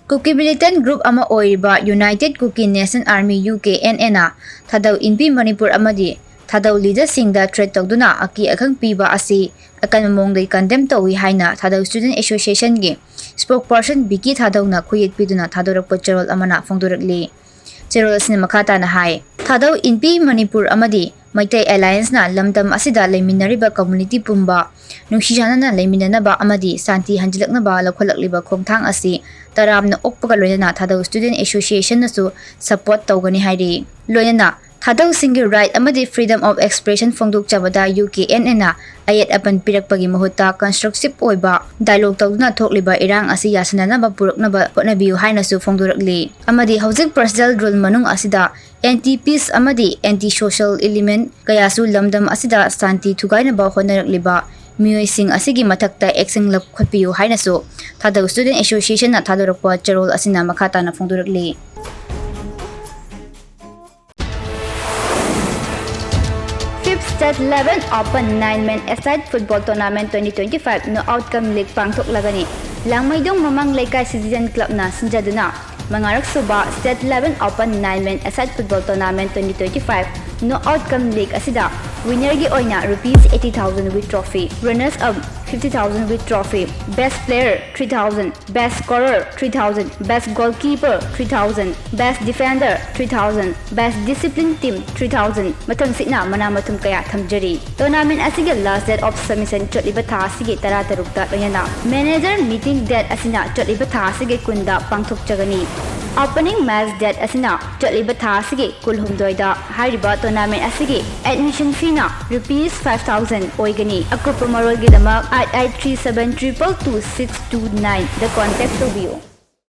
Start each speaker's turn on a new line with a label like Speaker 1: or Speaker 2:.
Speaker 1: Kuki militant group ama oiriba United Kuki Nation Army UKNN Thadau inpi Manipur amadi Thadau leader singda threat Thadouna aki akhang piba asi akan mongdai condemn tawi haina Thadau Student Association gi spokesperson Vicky Thadouna khuyet Piduna Thadorakpa Cherol Amana Phongdorakli Cherol sin makata na hai Thadau inpi Manipur amadi Maitai Alliance na lamdam asida leiminariba community pumba nungsijana na leiminanaba amadi santi hanjilaknaba lakholakliba khongthang asi taramna okpaga loyana Thadau Student Association nasu support tawgani hairi loyana Thadau single right amadi freedom of expression Phongdokchabada UKNN ayat apan pirakpagi mahuta constructive oiba dialogue tawduna thokliba irang asi yasananaba puraknaba hotnabiu hainasu Phongdorakli amadi hojik personal rule manung asida anti-peace amadi anti-social element kayasu lamdam asida santi thugainaba honarakliba miyoi sing asigi mathakta action lab khotpiu hainasu Thadau Student Association na Thadorakpa Cherol asina makhata na Phongdorakli State level Open 9-man aside football tournament 2025 no outcome league pangthok lagani langmaidong mamang laikai citizen club na sinjaduna mangarak suba state level Open 9-man aside football tournament 2025 no outcome league asida winner gi oina rupees 80,000 with trophy runners up 50,000 with trophy best player 3,000 best scorer 3,000 best goalkeeper 3,000 best defender 3,000 best discipline team 3,000 mathang sina mana mathum kaya thamjari tournament asige last date of submission chotliba tha asige 13 ta loyana manager meeting date asina chotliba tha asige kunda pangthok chagani opening match date asina chotliba tha asige kulhumdoida hariba tournament asige admission fee na rupees 5,000 oigani akupa marol gi dama 8837222629 the contact to view